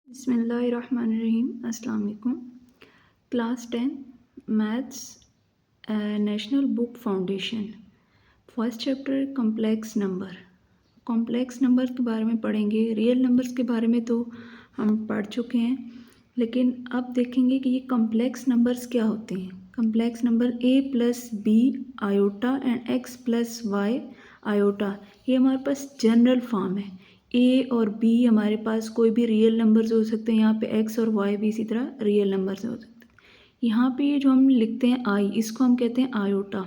बिस्मिल्लाहिर्रहमानिर्रहीम। अस्सलाम वालेकुम। Class 10 maths national book foundation first chapter complex number. Complex number के बारे में पढ़ेंगे। रियल नंबर्स के बारे में तो हम पढ़ चुके हैं, लेकिन अब देखेंगे कि ये कॉम्प्लेक्स नंबर्स क्या होते हैं। Complex number a plus b iota and x plus y iota, ये हमारे पास जनरल फॉर्म है। ए और बी हमारे पास कोई भी रियल नंबर्स हो सकते हैं। यहाँ पे एक्स और वाई भी इसी तरह रियल नंबर्स हो सकते हैं। यहाँ पे ये जो हम लिखते हैं आई, इसको हम कहते हैं आयोटा।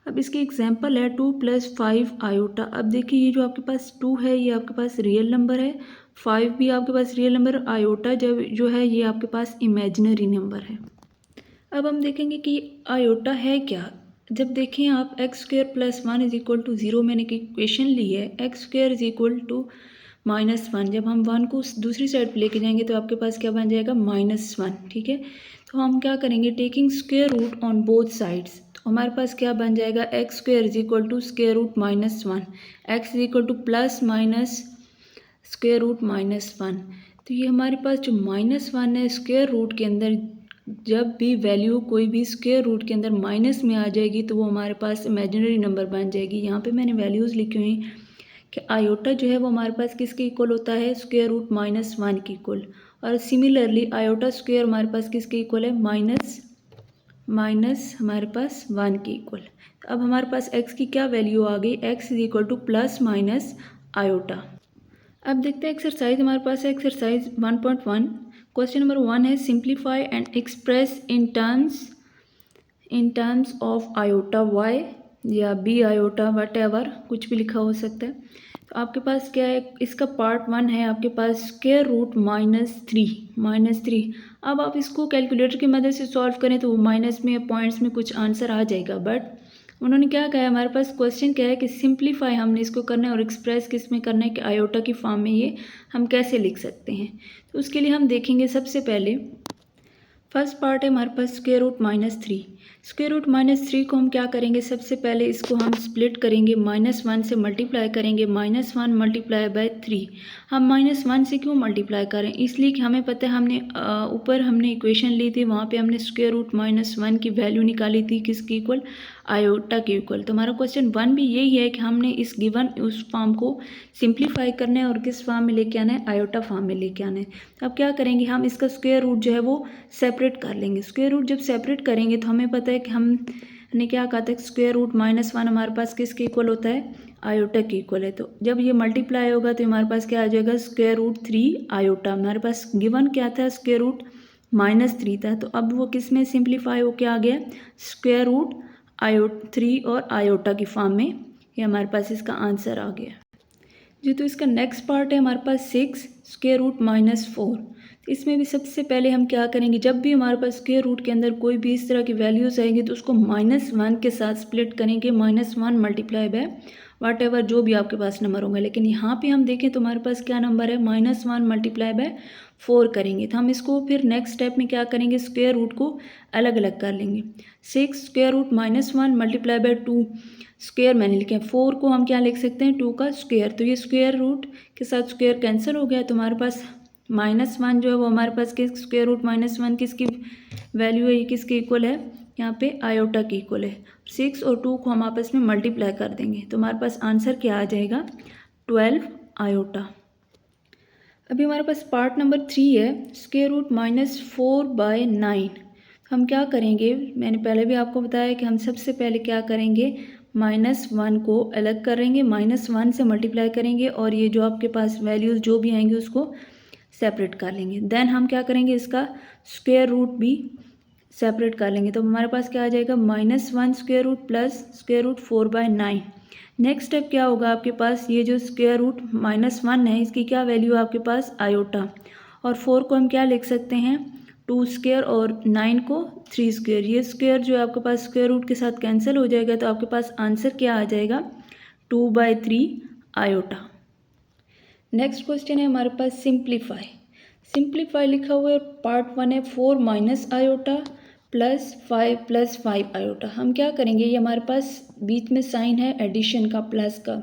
अब इसकी एग्जांपल है 2 + 5 आयोटा। अब देखिए ये जो आपके पास 2 है ये आपके पास रियल नंबर है, 5 भी आपके पास रियल नंबर, आयोटा जो है ये आपके पास इमेजिनरी नंबर है। अब हम देखेंगे कि आयोटा है क्या। जब देखें आप x² + 1 = 0, मैंने एक इक्वेशन ली है x² = -1। जब हम 1 को दूसरी साइड पे लेके जाएंगे तो आपके पास क्या बन जाएगा -1। ठीक है, तो हम क्या करेंगे, taking square root on both sides, तो हमारे पास क्या बन जाएगा x² = √-1, x = ±√-1। तो ये हमारे पास जो -1 है स्क्वायर रूट के अंदर, जब भी वैल्यू कोई भी स्क्वायर रूट के अंदर माइनस में आ जाएगी तो वो हमारे पास इमेजिनरी नंबर बन जाएगी। यहाँ पे मैंने वैल्यूज़ लिखी हुई कि आयोटा जो है वो हमारे पास किसके इक्वल होता है, √-1 के इक्वल। और सिमिलरली आयोटा स्क्वायर हमारे पास किसके इक्वल है, माइनस हमारे पास 1 के इक्वल। तो अब हमारे पास x की क्या वैल्यू आ गई, x = ± आयोटा। अब देखते हैं एक्सरसाइज, हमारे पास है एक्सरसाइज 1.1। क्वेश्चन नंबर 1 है simplify and express in terms of iota y या b आयोटा, वट एवर, कुछ भी लिखा हो सकता है। तो आपके पास क्या है, इसका पार्ट 1 है आपके पास √-3। अब आप इसको कैलकुलेटर की मदद से सॉल्व करें तो वो माइनस में या पॉइंट्स में कुछ आंसर आ जाएगा, बट उन्होंने क्या कहा है, हमारे पास क्वेश्चन क्या है कि सिंप्लीफाई हमने इसको करना है और एक्सप्रेस किस में करना है कि आयोटा की फॉर्म में ये हम कैसे लिख सकते हैं। तो उसके लिए हम देखेंगे सबसे पहले फर्स्ट पार्ट है हमारे पास √-3। √-3 को हम क्या करेंगे, सबसे पहले इसको हम स्प्लिट करेंगे, -1 से मल्टीप्लाई करेंगे, -1 × 3। हम -1 से क्यों मल्टीप्लाई करें, इसलिए कि हमें पता है हमने ऊपर हमने इक्वेशन ली थी, वहाँ पे हमने √-1 की वैल्यू निकाली थी किसकी इक्वल, आयोटा के इक्वल। तो हमारा क्वेश्चन 1 भी यही है कि हमने इस गिवन उस फॉर्म को सिंप्लीफाई करना है और किस फॉर्म में लेके आना है, आयोटा फॉर्म में लेके आना है। अब क्या करेंगे, हम इसका स्क्वायर रूट जो है वो सेपरेट कर लेंगे। स्क्वायर रूट जब सेपरेट करेंगे तो हमें पता है कि हमने क्या कहा था, √-1 हमारे पास किसके इक्वल होता है, आयोटा के इक्वल है। तो जब ये मल्टीप्लाई होगा तो हमारे पास क्या आ जाएगा, √3 आयोटा। हमारे पास गिवन क्या था, √-3 था, तो अब वो किस में सिंप्लीफाई होके आ गया, √3 और आयोटा की फॉर्म में, ये हमारे पास इसका आंसर आ गया जी। तो इसका नेक्स्ट पार्ट है हमारे पास 6 √-4। इसमें भी सबसे पहले हम क्या करेंगे, जब भी हमारे पास स्क्वायर रूट के अंदर कोई भी इस तरह की वैल्यूज़ आएंगी तो उसको -1 के साथ स्प्लिट करेंगे, -1 × वट एवर जो भी आपके पास नंबर होंगे। लेकिन यहाँ पे हम देखें तो हमारे पास क्या नंबर है, -1 × 4 करेंगे। तो हम इसको फिर नेक्स्ट स्टेप में क्या करेंगे, स्क्वायर रूट को अलग अलग कर लेंगे। 6 √-1 × 2 स्क्वायर मैंने लिखे हैं, 4 को हम क्या लिख सकते हैं, 2 का स्क्वायर। तो ये स्क्वायर रूट के साथ स्क्वायर कैंसिल हो गया, तो हमारे पास -1 जो है वो हमारे पास √-1 किसकी वैल्यू है, ये किसके इक्वल है, यहाँ पे आयोटा के इक्वल है। 6 और 2 को हम आपस में मल्टीप्लाई कर देंगे तो हमारे पास आंसर क्या आ जाएगा, 12 आयोटा। अभी हमारे पास पार्ट नंबर 3 है √-4/9। हम क्या करेंगे, मैंने पहले भी आपको बताया कि हम सबसे पहले क्या करेंगे, -1 को अलग करेंगे, -1 से मल्टीप्लाई करेंगे और ये जो आपके पास वैल्यूज़ जो भी आएंगे उसको सेपरेट कर लेंगे। देन हम क्या करेंगे, इसका स्क्वायर रूट भी सेपरेट कर लेंगे। तो हमारे पास क्या आ जाएगा, -1 square root plus square root 4/9। Next step क्या होगा, आपके पास ये जो स्क्वायर रूट -1 है इसकी क्या वैल्यू है आपके पास, आयोटा। और 4 को हम क्या लिख सकते हैं, 2 स्क्वायर और 9 को 3 स्क्वायर। ये स्क्वायर जो है आपके पास स्क्वायर रूट के साथ कैंसिल हो जाएगा, तो आपके पास आंसर क्या आ जाएगा, 2/3 आयोटा। नेक्स्ट क्वेश्चन है हमारे पास सिंप्लीफाई लिखा हुआ है, पार्ट 1 है 4 - आयोटा +5 + 5 आयोटा। हम क्या करेंगे, ये हमारे पास बीच में साइन है एडिशन का, प्लस का,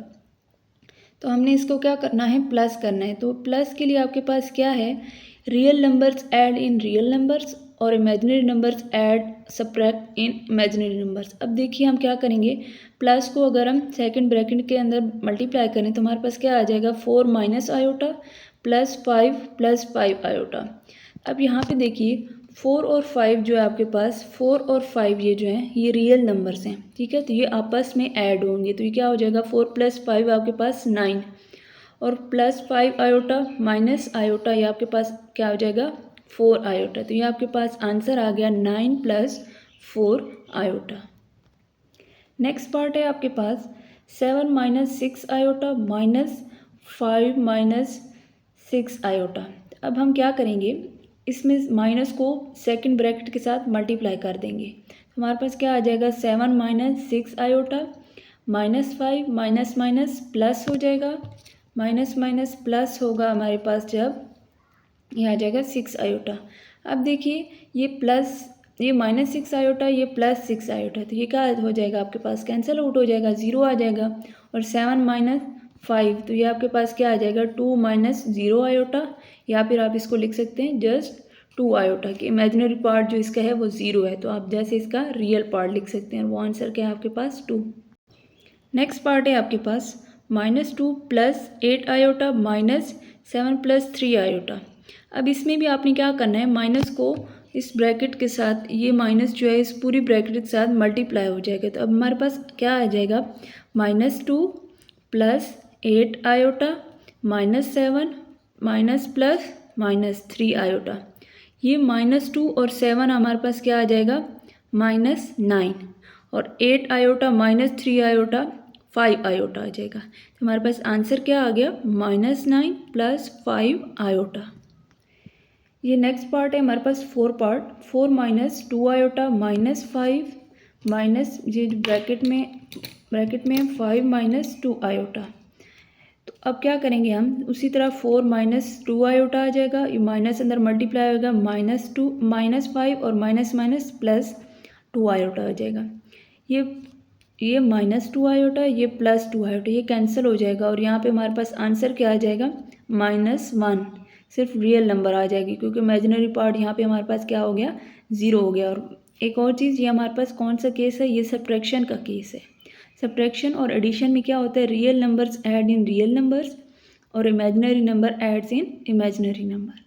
तो हमने इसको क्या करना है, प्लस करना है। तो प्लस के लिए आपके पास क्या है, real numbers add in real numbers और इमेजिनरी नंबर्स ऐड सब्ट्रैक्ट इन इमेजिनरी नंबर्स। अब देखिए हम क्या करेंगे, प्लस को अगर हम सेकंड ब्रैकेट के अंदर मल्टीप्लाई करें तो हमारे पास क्या आ जाएगा, 4 माइनस आयोटा प्लस 5 आयोटा। अब यहाँ पे देखिए 4 और 5 जो है आपके पास, 4 और 5 ये जो हैं ये रियल नंबर्स हैं, ठीक है। तो ये आपस में ऐड होंगे तो ये क्या हो जाएगा, 4 + 5 आपके पास 9 और प्लस 5 आयोटा माइनस आयोटा ये आपके पास क्या हो जाएगा, 4 आयोटा। तो ये आपके पास आंसर आ गया 9 + 4 आयोटा। नेक्स्ट पार्ट है आपके पास 7 - 6 आयोटा माइनस 5 - 6 आयोटा। अब हम क्या करेंगे, इसमें माइनस को सेकंड ब्रैकेट के साथ मल्टीप्लाई कर देंगे। हमारे पास क्या आ जाएगा, 7 - 6 आयोटा -5 माइनस माइनस प्लस हो जाएगा, माइनस माइनस प्लस होगा हमारे पास जब ये आ जाएगा 6 आयोटा। अब देखिए ये प्लस ये -6 आयोटा ये +6 आयोटा, तो ये क्या हो जाएगा आपके पास, कैंसिल आउट हो जाएगा, 0 आ जाएगा। और 7 - 5 तो ये आपके पास क्या आ जाएगा, 2 - 0 आयोटा, या फिर आप इसको लिख सकते हैं जस्ट 2 आयोटा कि इमेजिनरी पार्ट जो इसका है वो 0 है, तो आप जैसे इसका रियल पार्ट लिख सकते हैं। वो आंसर क्या है आपके पास 2। नेक्स्ट पार्ट है आपके पास -2 + 8 आयोटा -7 + 3 आयोटा। अब इसमें भी आपने क्या करना है, माइनस को इस ब्रैकेट के साथ, ये माइनस जो है इस पूरी ब्रैकेट के साथ मल्टीप्लाई हो जाएगा। तो अब हमारे पास क्या आ जाएगा, -2 + 8 आयोटा -7 - +-3 आयोटा। ये -2 और 7 हमारे पास क्या आ जाएगा, -9 और 8 आयोटा -3 आयोटा 5 आयोटा आ जाएगा। तो हमारे पास आंसर क्या आ गया, -9 + 5 आयोटा। ये नेक्स्ट पार्ट है हमारे पास 4 पार्ट, 4 - 2 आयोटा -5 माइनस ये ब्रैकेट में 5 - 2 आयोटा। तो अब क्या करेंगे हम, उसी तरह 4 - 2 आयोटा आ जाएगा, ये माइनस अंदर मल्टीप्लाई होगा, -2 -5 और माइनस माइनस +2 आयोटा आ जाएगा। ये -2 आयोटा ये +2 आयोटा ये कैंसिल हो जाएगा और यहाँ पे हमारे पास आंसर क्या आ जाएगा, -1। सिर्फ रियल नंबर आ जाएगी क्योंकि इमेजिनरी पार्ट यहाँ पे हमारे पास क्या हो गया, 0 हो गया। और एक और चीज़, ये हमारे पास कौन सा केस है, ये सब्ट्रैक्शन का केस है। सब्ट्रैक्शन और एडिशन में क्या होता है, real numbers add in real numbers और इमेजिनरी नंबर एड्स इन इमेजिनरी नंबर।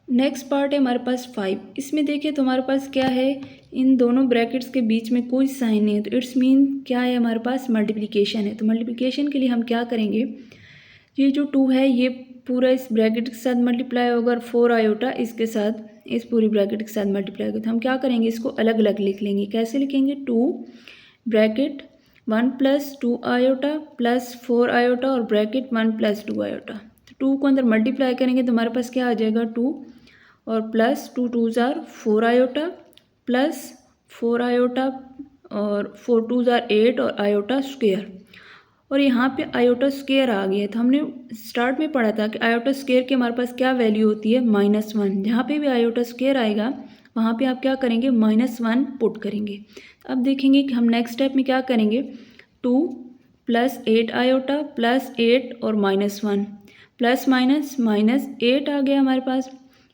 नेक्स्ट पार्ट है हमारे पास 5। इसमें देखिए तो हमारे पास क्या है, इन दोनों ब्रैकेट्स के बीच में कोई साइन नहीं है, तो इट्स मीन क्या है, हमारे पास मल्टीप्लिकेशन है। तो मल्टीप्लिकेशन के लिए हम क्या करेंगे, ये जो 2 है ये पूरा इस ब्रैकेट के साथ मल्टीप्लाई होगा और 4 आयोटा इसके साथ इस पूरी ब्रैकेट के साथ मल्टीप्लाई होगा। तो हम क्या करेंगे, इसको अलग अलग लिख लेंगे। कैसे लिखेंगे, 2 ब्रैकेट 1 + 2 आयोटा प्लस 4 आयोटा और ब्रैकेट 1 + 2 आयोटा। तो 2 को अंदर मल्टीप्लाई करेंगे तो हमारे पास क्या आ जाएगा, 2 और plus 2 2s are 4 iota plus 4 iota और 4 2s are 8 और आयोटा स्क्वायर। और यहाँ पे आयोटा स्क्वायर आ गया। तो हमने स्टार्ट में पढ़ा था कि आयोटा स्क्वायर की हमारे पास क्या वैल्यू होती है, -1। जहाँ पे भी आयोटा स्क्वायर आएगा वहाँ पे आप क्या करेंगे, -1 पुट करेंगे। अब देखेंगे कि हम नेक्स्ट स्टेप में क्या करेंगे, 2 + 8 आयोटा प्लस 8 और -1 प्लस माइनस -8 आ गया हमारे पास।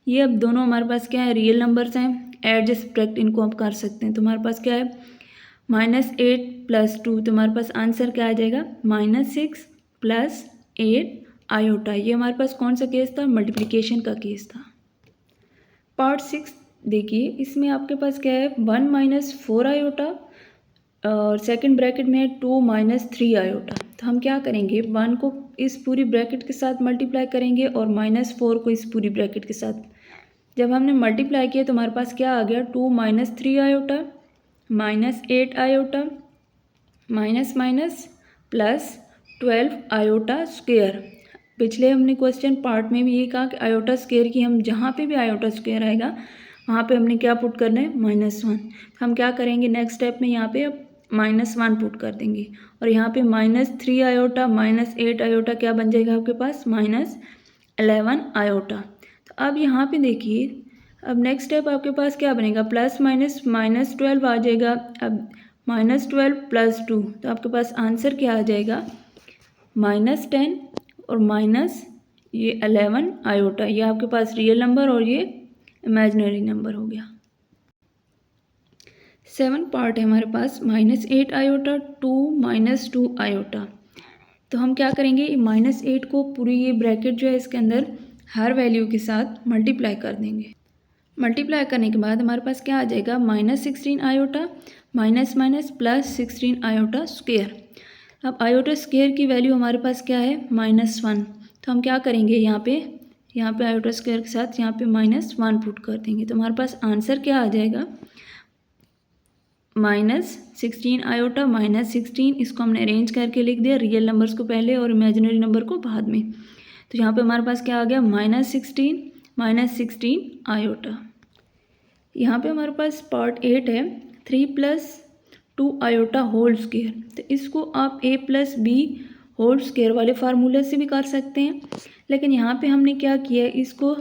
ये अब दोनों हमारे पास क्या है, रियल नंबर्स हैं, ऐड सब्ट्रैक्ट इनको आप कर सकते हैं। तो हमारे पास क्या है, -8 + 2, तो हमारे पास आंसर क्या आ जाएगा, -6 + 8 आयोटा। ये हमारे पास कौन सा केस था, मल्टीप्लिकेशन का केस था। पार्ट 6 देखिए, इसमें आपके पास क्या है, 1 - 4 आयोटा और सेकंड ब्रैकेट में है 2 - 3 आयोटा। तो हम क्या करेंगे, 1 को इस पूरी ब्रैकेट के साथ मल्टीप्लाई करेंगे और -4 को इस पूरी ब्रैकेट के साथ। जब हमने मल्टीप्लाई किया तो हमारे पास क्या आ गया, 2 - 3 iota -8 iota minus minus +12 iota square. पिछले हमने क्वेश्चन पार्ट में भी ये कहा कि आयोटा स्क्वायर की हम जहाँ पे भी आयोटा स्क्वायर आएगा वहाँ पे हमने क्या पुट करना है, -1। हम क्या करेंगे नेक्स्ट स्टेप में, यहाँ पे अब -1 पुट कर देंगे और यहाँ पे -3 आयोटा -8 आयोटा क्या बन जाएगा आपके पास, -11 आयोटा। तो अब यहाँ पे देखिए, अब नेक्स्ट स्टेप आपके पास क्या बनेगा, प्लस माइनस -12 आ जाएगा। अब -12 + 2, तो आपके पास आंसर क्या आ जाएगा, -10 और माइनस ये 11 आयोटा, ये आपके पास रियल नंबर और ये इमेजिनरी नंबर हो गया। 7 पार्ट है हमारे पास -8 आयोटा टू -2 आयोटा। तो हम क्या करेंगे, -8 को पूरी ये ब्रैकेट जो है इसके अंदर हर वैल्यू के साथ मल्टीप्लाई कर देंगे। मल्टीप्लाई करने के बाद हमारे पास क्या आ जाएगा, -16 iota minus minus +16 iota square. अब आयोटा स्क्वेयर की वैल्यू हमारे पास क्या है, -1। तो हम क्या करेंगे, यहाँ पे आयोटा स्क्वेयर के साथ यहाँ पे -1 पुट कर देंगे। तो हमारे पास आंसर क्या आ जाएगा, -16 आयोटा -16। इसको हमने अरेंज करके लिख दिया, रियल नंबर्स को पहले और इमेजिनरी नंबर को बाद में। तो यहाँ पे हमारे पास क्या आ गया, -16 आयोटा। यहाँ पे हमारे पास पार्ट 8 है 3 + 2 आयोटा होल स्क्वायर। तो इसको आप a+b होल स्क्वायर वाले फार्मूले से भी कर सकते हैं, लेकिन यहाँ पे हमने क्या किया, इसको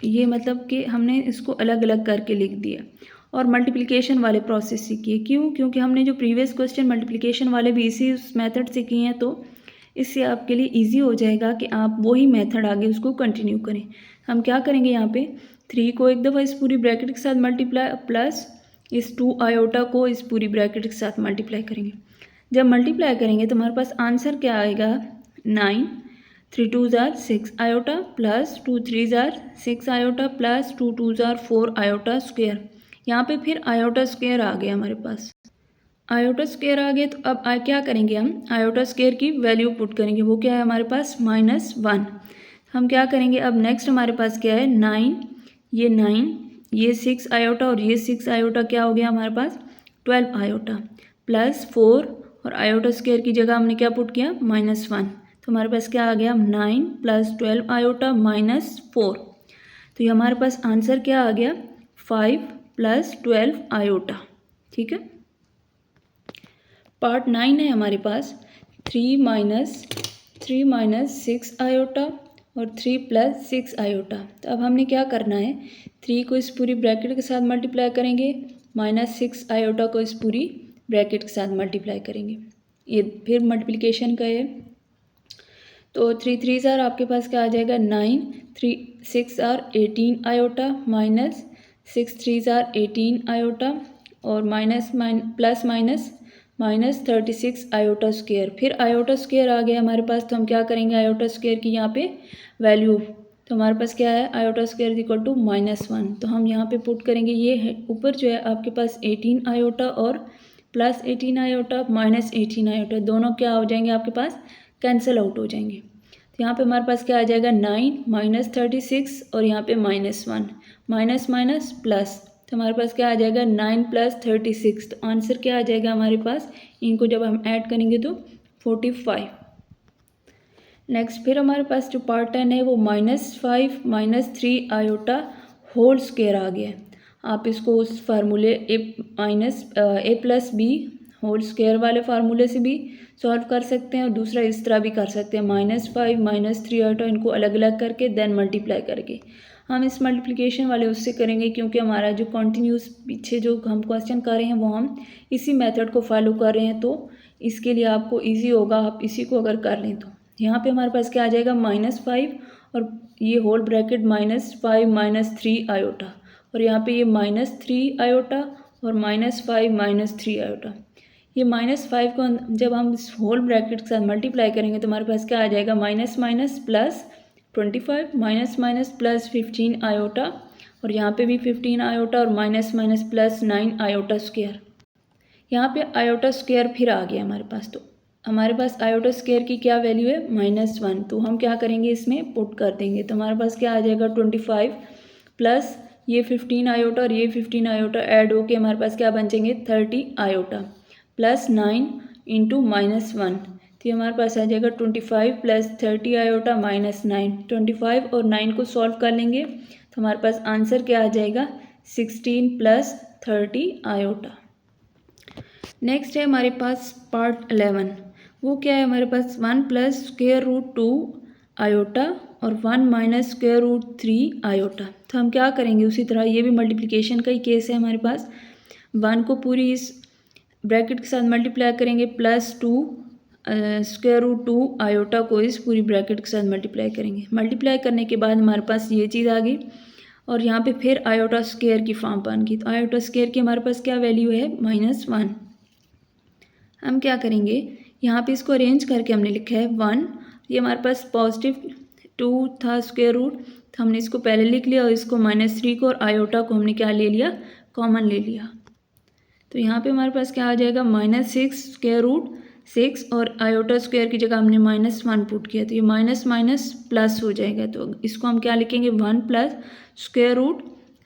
ये मतलब कि हमने इसको अलग अलग करके लिख दिया और मल्टीप्लिकेशन वाले प्रोसेस से किए। क्यों, क्योंकि हमने जो प्रीवियस क्वेश्चन मल्टीप्लिकेशन वाले भी इसी उस मेथड से किए हैं, तो इससे आपके लिए इजी हो जाएगा कि आप वही मेथड आगे उसको कंटिन्यू करें। हम क्या करेंगे, यहाँ पे 3 को एक दफ़ा इस पूरी ब्रैकेट के साथ मल्टीप्लाई प्लस इस 2 आयोटा को इस पूरी ब्रैकेट के साथ मल्टीप्लाई करेंगे। जब मल्टीप्लाई करेंगे तो हमारे पास आंसर क्या आएगा, 9, 3 2 ज़ार 6 आयोटा प्लस 2 3 ज़ार 6 आयोटा प्लस 2 2 ज़ार 4 आयोटा स्क्वायर। यहाँ पे फिर आयोटा स्क्वायर आ गया हमारे पास, आयोटा स्क्वायर आ गया। तो अब क्या करेंगे, हम आयोटा स्क्वायर की वैल्यू पुट करेंगे, वो क्या है हमारे पास -1। हम क्या करेंगे, अब नेक्स्ट हमारे पास क्या है, 9, ये 6 आयोटा और ये 6 आयोटा क्या हो गया हमारे पास 12 आयोटा प्लस 4 और आयोटा स्क्वायर की जगह हमने क्या पुट किया, -1। तो हमारे पास क्या आ गया, 9 + 12 आयोटा -4। तो ये हमारे पास आंसर क्या आ गया, 5 + 12 आयोटा। ठीक है। पार्ट 9 है हमारे पास 3 - 6 आयोटा और 3 + 6 आयोटा। तो अब हमने क्या करना है, 3 को इस पूरी ब्रैकेट के साथ मल्टीप्लाई करेंगे, -6 आयोटा को इस पूरी ब्रैकेट के साथ मल्टीप्लाई करेंगे। ये फिर मल्टीप्लिकेशन का है, तो 3 3 ज़ार आपके पास क्या आ जाएगा, 9, 3 6 ज़ार 18 आयोटा माइनस 6 3 ज़ार 18 आयोटा और -36 आयोटा स्क्वायर। फिर आयोटा स्क्वायर आ गया हमारे पास, तो हम क्या करेंगे, आयोटा स्क्वायर की यहाँ पे वैल्यू, तो हमारे पास क्या है, आयोटा स्क्वायर = -1। तो हम यहाँ पे पुट करेंगे, ये है ऊपर जो है आपके पास 18 आयोटा और +18 आयोटा -18 आयोटा, दोनों क्या हो जाएंगे आपके पास, कैंसिल आउट हो जाएंगे। तो यहाँ पे हमारे पास क्या आ जाएगा, 9 - 36 और यहाँ पे -1 माइनस माइनस प्लस, तो हमारे पास क्या आ जाएगा, 9 + 36। तो आंसर क्या आ जाएगा हमारे पास, इनको जब हम ऐड करेंगे तो 45। नेक्स्ट फिर हमारे पास जो पार्ट 10 है वो -5 - 3 आयोटा होल स्क्वायर आ गया है। आप इसको उस फार्मूले a+b होल स्क्वायर वाले फार्मूले से भी सॉल्व कर सकते हैं और दूसरा इस तरह भी कर सकते हैं, -5 - 3 आयोटा, इनको अलग अलग करके देन मल्टीप्लाई करके। हम इस मल्टीप्लिकेशन वाले उससे करेंगे क्योंकि हमारा जो कॉन्टीन्यूस पीछे जो हम क्वेश्चन कर रहे हैं वो हम इसी मेथड को फॉलो कर रहे हैं, तो इसके लिए आपको इजी होगा, आप इसी को अगर कर लें तो। यहाँ पे हमारे पास क्या आ जाएगा, -5 और ये होल ब्रैकेट -5 - 3 आयोटा और यहाँ पे ये -3 आयोटा और -5 - 3 आयोटा। ये -5 को जब हम इस होल ब्रैकेट के साथ मल्टीप्लाई करेंगे तो हमारे पास क्या आ जाएगा, minus minus plus 25 minus minus plus 15 iota और यहाँ पे भी 15 आयोटा और minus minus plus 9 iota square. यहाँ पे आयोटा स्क्वायर फिर आ गया हमारे पास, तो हमारे पास आयोटा स्क्वायर की क्या वैल्यू है, -1। तो हम क्या करेंगे, इसमें पुट कर देंगे, तो हमारे पास क्या आ जाएगा, 25 प्लस ये 15 आयोटा और ये 15 आयोटा ऐड होके हमारे पास क्या बन जाएंगे, 30 आयोटा प्लस 9 × -1। तो ये हमारे पास आ जाएगा 25 + 30 आयोटा -9। 25 और 9 को सॉल्व कर लेंगे तो हमारे पास आंसर क्या आ जाएगा, 16 + 30 आयोटा। नेक्स्ट है हमारे पास पार्ट 11, वो क्या है हमारे पास, 1 + √2 आयोटा और 1 - √3 आयोटा। तो हम क्या करेंगे, उसी तरह ये भी मल्टीप्लिकेशन का ही केस है हमारे पास। 1 को पूरी इस ब्रैकेट के साथ मल्टीप्लाई करेंगे, +2 स्क्वायर रूट 2 आयोटा को इस पूरी ब्रैकेट के साथ मल्टीप्लाई करेंगे। मल्टीप्लाई करने के बाद हमारे पास ये चीज़ आ गई और यहाँ पे फिर आयोटा स्क्वायर की फॉर्म बन गई। तो आयोटा स्क्वायर की हमारे पास क्या वैल्यू है -1। हम क्या करेंगे, यहाँ पे इसको अरेंज करके हमने लिखा है 1। ये हमारे पास +2 था स्क्वायर रूट, तो हमने इसको पहले लिख लिया और इसको -3 को और आयोटा को हमने क्या ले लिया, कॉमन ले लिया। तो यहाँ पे हमारे पास क्या आ जाएगा -6 स्क्वायर रूट 6 और आयोटा स्क्वायर की जगह हमने -1 पुट किया, तो ये माइनस माइनस प्लस हो जाएगा। तो इसको हम क्या लिखेंगे 1 plus square root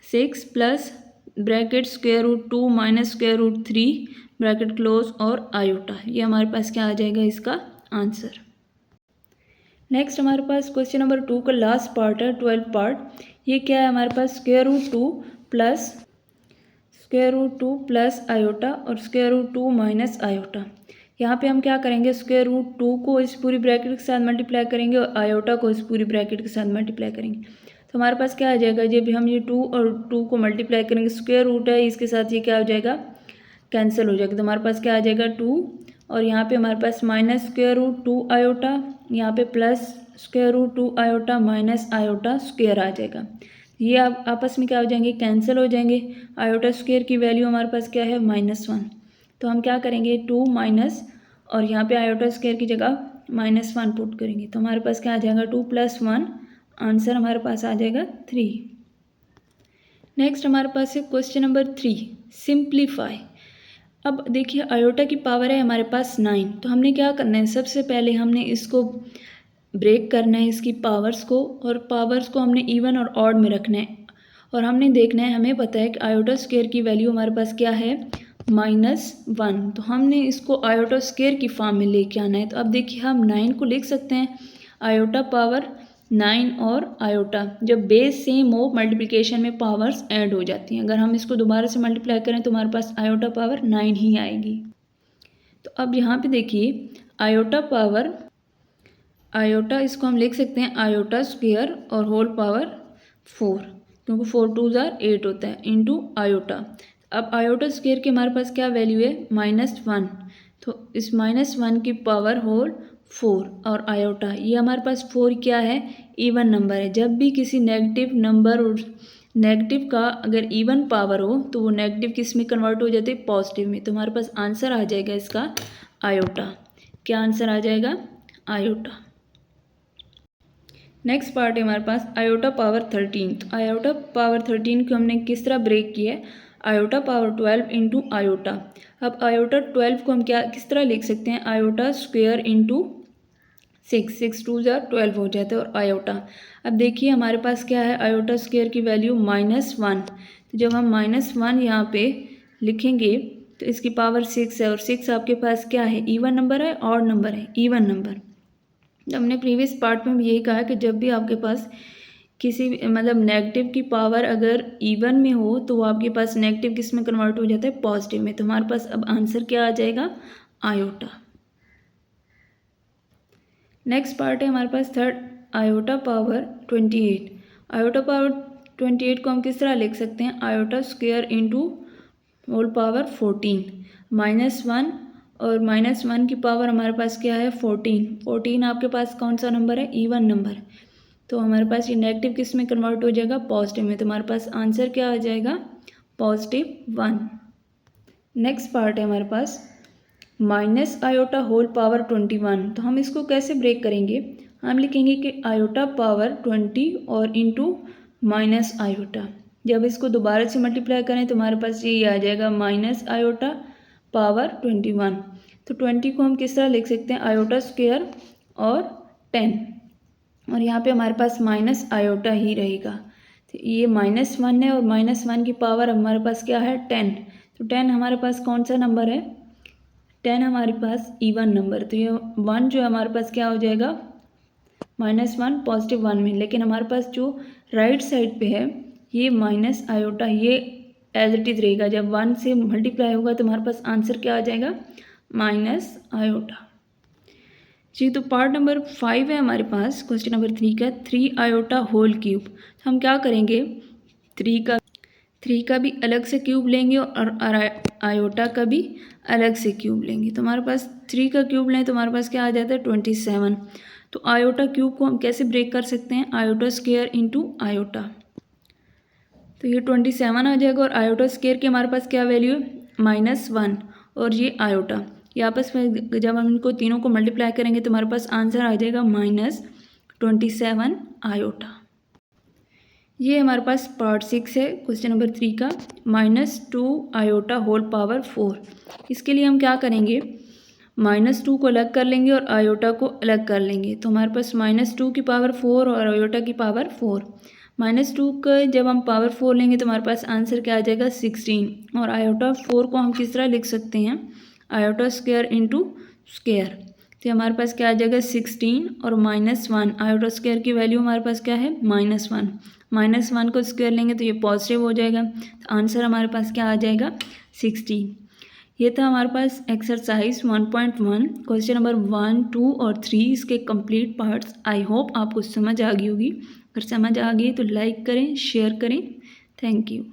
6 plus bracket square root 2 minus square root 3 bracket close और आयोटा। ये हमारे पास क्या आ जाएगा इसका आंसर। नेक्स्ट हमारे पास क्वेश्चन नंबर 2 का लास्ट पार्ट है 12 पार्ट। ये क्या है हमारे पास स्क्वायर रूट 2 प्लस आयोटा और स्क्वायर रूट 2 माइनस आयोटा। यहाँ पे हम क्या करेंगे, स्क्वायर रूट 2 को इस पूरी ब्रैकेट के साथ मल्टीप्लाई करेंगे और आयोटा को इस पूरी ब्रैकेट के साथ मल्टीप्लाई करेंगे। तो हमारे पास क्या आ जाएगा, जब हम ये 2 और 2 को मल्टीप्लाई करेंगे, स्क्वायर रूट है इसके साथ ये क्या हो जाएगा, कैंसिल हो जाएगा। तो हमारे पास क्या आ जाएगा 2 और यहाँ पे हमारे पास माइनस स्क्वायर रूट 2 आयोटा, यहाँ पे plus square root 2 iota minus iota square आ जाएगा। ये आप आपस में क्या हो जाएंगे, कैंसिल हो जाएंगे। आयोटा स्क्वायर की वैल्यू हमारे पास क्या है -1। तो हम क्या करेंगे 2 माइनस और यहाँ पे आयोटा स्क्वायर की जगह -1 पुट करेंगे। तो हमारे पास क्या आ जाएगा 2 + 1, आंसर हमारे पास आ जाएगा 3। नेक्स्ट हमारे पास है क्वेश्चन नंबर 3 सिंप्लीफाई। अब देखिए आयोटा की पावर है हमारे पास 9। तो हमने क्या करना है, सबसे पहले हमने इसको ब्रेक करना है इसकी पावर्स को, और पावर्स को हमने इवन और ऑड में रखना है। और हमने देखना है, हमें पता है कि आयोटा स्क्वायर की वैल्यू हमारे पास क्या है -1। तो हमने इसको आयोटा स्क्वायर की फॉर्म में लेके आना है। तो अब देखिए हम 9 को लिख सकते हैं आयोटा पावर 9 और आयोटा, जब बेस सेम हो मल्टीप्लिकेशन में पावर्स ऐड हो जाती हैं। अगर हम इसको दोबारा से मल्टीप्लाई करें तो हमारे पास आयोटा पावर 9 ही आएगी। तो अब यहाँ पे देखिए आयोटा इसको हम लिख सकते हैं आयोटा स्क्वायर और होल पावर 4, क्योंकि 4 × 2 = 8 होता है, इंटू आयोटा। अब आयोटा स्क्वायर की हमारे पास क्या वैल्यू है -1, तो इस -1 की पावर होल 4 और आयोटा, ये हमारे पास 4 क्या है, इवन नंबर है। जब भी किसी नेगेटिव नंबर और नेगेटिव का अगर इवन पावर हो तो वो नेगेटिव किस में कन्वर्ट हो जाते हैं, पॉजिटिव में। तो हमारे पास आंसर आ जाएगा इसका आयोटा। क्या आंसर आ जाएगा, आयोटा। नेक्स्ट पार्ट है हमारे पास आयोटा पावर 13। तो आयोटा पावर 13 को हमने किस तरह ब्रेक किया है, आयोटा पावर 12 इंटू आयोटा। अब आयोटा 12 को हम किस तरह लिख सकते हैं, आयोटा स्क्वायर इंटू 6, 6 × 2 = 12 हो जाता है और आयोटा। अब देखिए हमारे पास क्या है, आयोटा स्क्वायर की वैल्यू -1। तो जब हम -1 यहाँ पे लिखेंगे तो इसकी पावर 6 है और 6 आपके पास क्या है, इवन नंबर है, ऑड नंबर है, इवन नंबर। हमने प्रीवियस पार्ट में भी यही कहा कि जब भी आपके पास किसी मतलब नेगेटिव की पावर अगर इवन में हो तो वो आपके पास नेगेटिव किस में कन्वर्ट हो जाता है, पॉजिटिव में। तो हमारे पास अब आंसर क्या आ जाएगा, आयोटा। नेक्स्ट पार्ट है हमारे पास third iota power 28। Iota power 28 को हम किस तरह लिख सकते हैं, iota square into whole power 14, -1 और -1 की पावर हमारे पास क्या है 14। 14 आपके पास कौन सा नंबर है, इवन नंबर। तो हमारे पास ये नेगेटिव किस में कन्वर्ट हो जाएगा, पॉजिटिव में। तो हमारे पास आंसर क्या आ जाएगा, +1। नेक्स्ट पार्ट है हमारे पास माइनस आयोटा होल पावर 21। तो हम इसको कैसे ब्रेक करेंगे, हम लिखेंगे कि आयोटा पावर 20 और इंटू माइनस आयोटा। जब इसको दोबारा से मल्टीप्लाई करें तो हमारे पास ये आ जाएगा माइनस आयोटा पावर 21। तो 20 को हम किस तरह लिख सकते हैं, आयोटा स्क्वायर और 10, और यहाँ पे हमारे पास माइनस आयोटा ही रहेगा। तो ये -1 है और -1 की पावर हमारे पास क्या है 10। तो 10 हमारे पास कौन सा नंबर है, 10 हमारे पास इवन नंबर। तो ये 1 जो हमारे पास क्या हो जाएगा, -1 +1 में। लेकिन हमारे पास जो राइट साइड पे है ये माइनस आयोटा, ये एज इट इज़ रहेगा। जब 1 से मल्टीप्लाई होगा तो हमारे पास आंसर क्या आ जाएगा, माइनस आयोटा। जी, तो पार्ट नंबर 5 है हमारे पास क्वेश्चन नंबर 3 का, 3 आयोटा होल क्यूब। हम क्या करेंगे, 3 का भी अलग से क्यूब लेंगे और आयोटा का भी अलग से क्यूब लेंगे। तो हमारे पास 3 का क्यूब लें तो हमारे पास क्या आ जाता है 27। तो आयोटा क्यूब को हम कैसे ब्रेक कर सकते हैं, आयोटा स्क्वायर इंटू आयोटा। तो ये 27 आ जाएगा और आयोटा स्क्वायर की हमारे पास क्या वैल्यू है -1 और ये आयोटा, ये आपस में जब हम इनको तीनों को मल्टीप्लाई करेंगे तो हमारे पास आंसर आ जाएगा -27 आयोटा। ये हमारे पास पार्ट 6 है क्वेश्चन नंबर 3 का, -2 आयोटा होल पावर 4। इसके लिए हम क्या करेंगे, -2 को अलग कर लेंगे और आयोटा को अलग कर लेंगे। तो हमारे पास -2 की पावर 4 और आयोटा की पावर 4। -2 का जब हम पावर 4 लेंगे तो हमारे पास आंसर क्या आ जाएगा 16। और आयोटा 4 को हम किस तरह लिख सकते हैं, आयोटा स्क्वायर इंटू स्क्वायर। तो हमारे पास क्या आ जाएगा 16 और -1, आयोटा स्क्वायर की वैल्यू हमारे पास क्या है -1। -1 को स्क्वायर लेंगे तो ये पॉजिटिव हो जाएगा। तो आंसर हमारे पास क्या आ जाएगा 16। ये था हमारे पास एक्सरसाइज 1.1 क्वेश्चन नंबर 1, 2 और 3 इसके कंप्लीट पार्ट्स। आई होप आपको समझ आ गई होगी। अगर समझ आ गई तो लाइक करें, शेयर करें। Thank you.